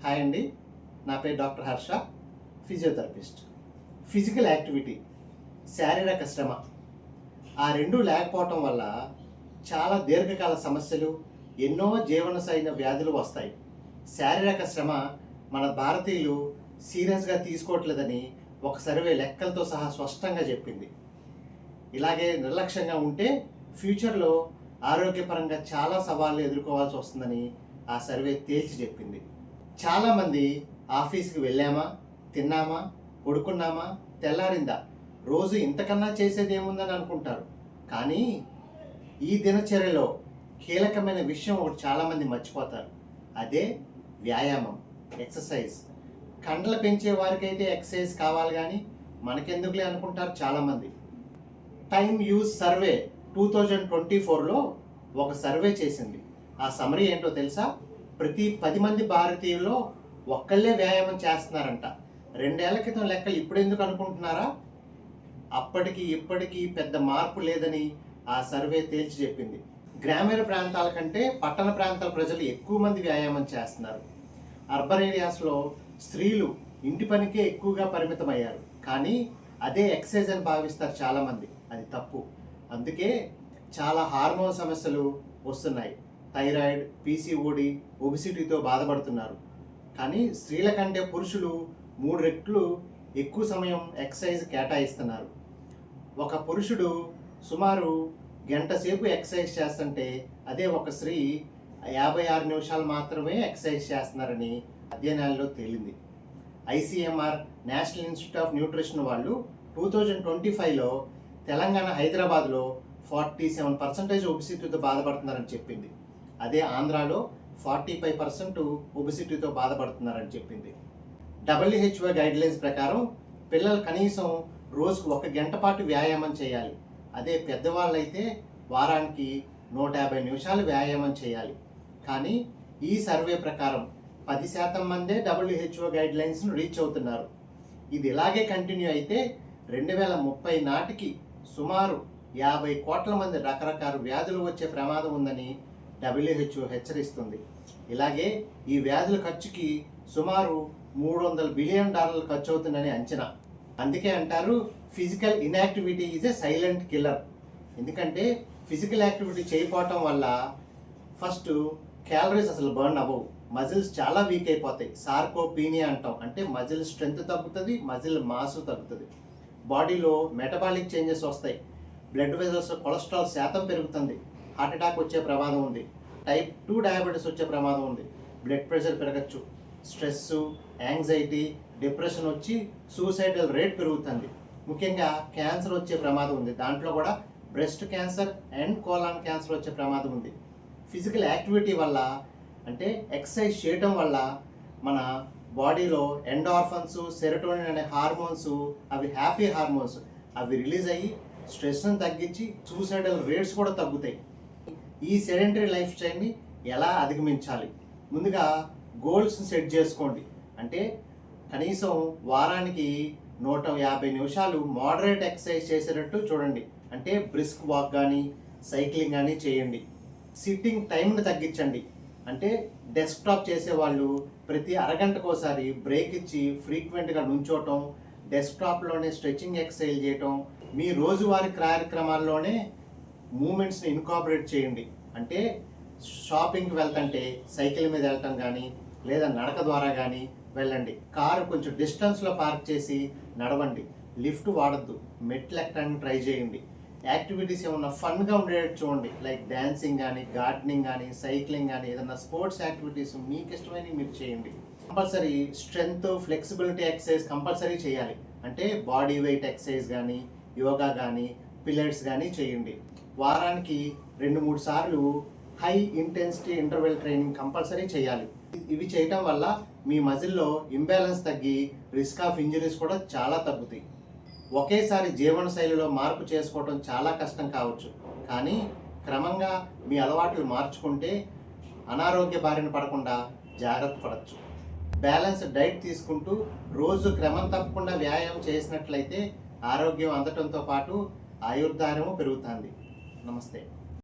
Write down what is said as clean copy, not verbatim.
Hi అండి, నా పేరు doctor Harsha, physiotherapist. Physical activity, శారీరక శ్రమ, ఆ రెండు లేకపోవటం వల్ల చాలా దీర్ఘకాల సమస్యలు, ఎన్నో జీవనశైలి వ్యాధులు వస్తాయి. శారీరక శ్రమ మన భారతీయులు సీరియస్గా తీసుకోవట్లేదని ఒక సర్వే లెక్కలతో సహా స్పష్టంగా చెప్పింది. ఇలాగే నిర్లక్ష్యంగా ఉంటే ఫ్యూచర్లో ఆరోగ్యపరంగా చాలా సవాళ్ళు ఎదుర్కోవాల్సి వస్తుందని ఆ సర్వే తేల్చి చెప్పింది. చాలామంది ఆఫీస్కి వెళ్ళామా, తిన్నామా, పడుకున్నామా, తెల్లారిందా, రోజు ఇంతకన్నా చేసేది ఏముందని అనుకుంటారు. కానీ ఈ దినచర్యలో కీలకమైన విషయం ఒకటి చాలామంది మర్చిపోతారు. అదే వ్యాయామం, ఎక్సర్సైజ్. కండలు పెంచే వారికైతే ఎక్సర్సైజ్ కావాలి, కానీ మనకెందుకులే అనుకుంటారు చాలామంది. టైమ్ యూజ్ సర్వే 2024లో ఒక సర్వే చేసింది. ఆ సమరీ ఏంటో తెలుసా? ప్రతి 10 మంది భారతీయుల్లో ఒక్కళ్ళే వ్యాయామం చేస్తున్నారంట. 2 ఏళ్ల క్రితం లెక్కలు ఇప్పుడు ఎందుకు అనుకుంటున్నారా? అప్పటికి ఇప్పటికీ పెద్ద మార్పు లేదని ఆ సర్వే తేల్చి చెప్పింది. గ్రామీణ ప్రాంతాల కంటే పట్టణ ప్రాంతాల ప్రజలు ఎక్కువ మంది వ్యాయామం చేస్తున్నారు. అర్బన్ ఏరియాస్లో స్త్రీలు ఇంటి పనికే ఎక్కువగా పరిమితమయ్యారు. కానీ అదే ఎక్సర్సైజ్ అని భావిస్తారు చాలామంది. అది తప్పు. అందుకే చాలా హార్మోన్ సమస్యలు వస్తున్నాయి. థైరాయిడ్, పీసీఓడి, ఒబిసిటీతో బాధపడుతున్నారు. కానీ స్త్రీల కంటే పురుషులు 3 రెట్లు ఎక్కువ సమయం ఎక్సర్సైజ్ కేటాయిస్తున్నారు. ఒక పురుషుడు సుమారు గంట సేపు ఎక్సర్సైజ్ చేస్తుంటే అదే ఒక స్త్రీ 56 నిమిషాలు మాత్రమే ఎక్సర్సైజ్ చేస్తున్నారని అధ్యయనాల్లో తేలింది. ICMR, national institute of nutrition వాళ్ళు 2025లో తెలంగాణ హైదరాబాద్లో 47% ఒబిసిటీతో బాధపడుతున్నారని చెప్పింది. అదే ఆంధ్రాలో 45% ఒబిసిటీతో బాధపడుతున్నారని చెప్పింది. WHO గైడ్లైన్స్ ప్రకారం పిల్లలు కనీసం రోజుకు 1 గంట పాటు వ్యాయామం చేయాలి. అదే పెద్దవాళ్ళైతే వారానికి 150 నిమిషాలు వ్యాయామం చేయాలి. కానీ ఈ సర్వే ప్రకారం 10% మందే WHO గైడ్లైన్స్ను రీచ్ అవుతున్నారు. ఇది ఇలాగే కంటిన్యూ అయితే 2030 నాటికి సుమారు 50 కోట్ల మంది రకరకాల వ్యాధులు వచ్చే ప్రమాదం ఉందని WHO హెచ్చరిస్తుంది. ఇలాగే ఈ వ్యాధుల ఖర్చుకి సుమారు $300 బిలియన్ ఖర్చు అవుతుందని అంచనా. అందుకే అంటారు physical inactivity is a silent killer. ఎందుకంటే ఫిజికల్ యాక్టివిటీ చేయకపోవటం వల్ల ఫస్ట్ క్యాలరీస్ అసలు బర్న్ అవ్వవు, మజిల్స్ చాలా వీక్ అయిపోతాయి. సార్కోపీనియా అంటాం, అంటే మజిల్ స్ట్రెంత్ తగ్గుతుంది, మజిల్ మాస్ తగ్గుతుంది. బాడీలో మెటబాలిక్ చేంజెస్ వస్తాయి. బ్లడ్ వెజల్స్, కొలెస్ట్రాల్ శాతం పెరుగుతుంది. హార్ట్ అటాక్ వచ్చే ప్రమాదం ఉంది. టైప్ 2 డయాబెటీస్ వచ్చే ప్రమాదం ఉంది. బ్లడ్ ప్రెషర్ పెరగచ్చు. స్ట్రెస్, యాంగ్జైటీ, డిప్రెషన్ వచ్చి సూసైడల్ రేట్ పెరుగుతుంది. ముఖ్యంగా క్యాన్సర్ వచ్చే ప్రమాదం ఉంది. దాంట్లో కూడా breast cancer and colon cancer వచ్చే ప్రమాదం ఉంది. ఫిజికల్ యాక్టివిటీ వల్ల, అంటే ఎక్సర్సైజ్ చేయటం వల్ల మన బాడీలో ఎండార్ఫన్స్, సెరోటోనిన్ అనే హార్మోన్స్, అవి హ్యాపీ హార్మోన్స్, అవి రిలీజ్ అయ్యి స్ట్రెస్ని తగ్గించి సూసైడల్ రేట్స్ కూడా తగ్గుతాయి. ఈ సెడెంటరీ లైఫ్ స్టైల్ని ఎలా అధిగమించాలి? ముందుగా గోల్స్ని సెట్ చేసుకోండి. అంటే కనీసం వారానికి 150 నిమిషాలు మోడరేట్ ఎక్సర్సైజ్ చేసేటట్టు చూడండి. అంటే బ్రిస్క్ వాక్ కానీ, సైక్లింగ్ కానీ చేయండి. సిట్టింగ్ టైంని తగ్గించండి. అంటే డెస్క్టాప్ చేసేవాళ్ళు ప్రతి అరగంటకోసారి బ్రేక్ ఇచ్చి ఫ్రీక్వెంట్గా నుంచోవటం, డెస్క్టాప్లోనే స్ట్రెచింగ్ ఎక్సర్సైజ్ చేయటం, మీ రోజువారీ కార్యక్రమాల్లోనే మూమెంట్స్ని ఇన్కార్పొరేట్ చేయండి. అంటే షాపింగ్కి వెళ్తుంటే సైకిల్ మీద వెళ్ళటం కానీ, లేదా నడక ద్వారా కానీ వెళ్ళండి. కారు కొంచెం డిస్టెన్స్లో పార్క్ చేసి నడవండి. లిఫ్ట్ వాడద్దు, మెట్లు ఎక్కడానికి ట్రై చేయండి. యాక్టివిటీస్ ఏమన్నా ఫన్గా ఉండేటట్టు చూడండి. లైక్ డ్యాన్సింగ్ కానీ, గార్డెనింగ్ కానీ, సైక్లింగ్ కానీ, ఏదైనా స్పోర్ట్స్ యాక్టివిటీస్ మీకు ఇష్టమైనవి మీరు చేయండి. Compulsory strength, flexibility exercise compulsory చేయాలి. అంటే బాడీ వెయిట్ ఎక్సర్సైజ్ కానీ, యోగా కానీ, పిల్లెట్స్ కానీ చేయండి. వారానికి 2-3 సార్లు high intensity interval training compulsory చేయాలి. ఇవి చేయటం వల్ల మీ మజిల్లో ఇంబ్యాలెన్స్ తగ్గి రిస్క్ ఆఫ్ ఇంజరీస్ కూడా చాలా తగ్గుతాయి. ఒకేసారి జీవనశైలిలో మార్పు చేసుకోవడం చాలా కష్టం కావచ్చు, కానీ క్రమంగా మీ అలవాట్లు మార్చుకుంటే అనారోగ్య బారిన పడకుండా జాగ్రత్త పడవచ్చు. బ్యాలెన్స్ డైట్ తీసుకుంటూ రోజు క్రమం తప్పకుండా వ్యాయామం చేసినట్లయితే ఆరోగ్యం అందటంతో పాటు ఆయుర్దాయము పెరుగుతుంది. నమస్తే.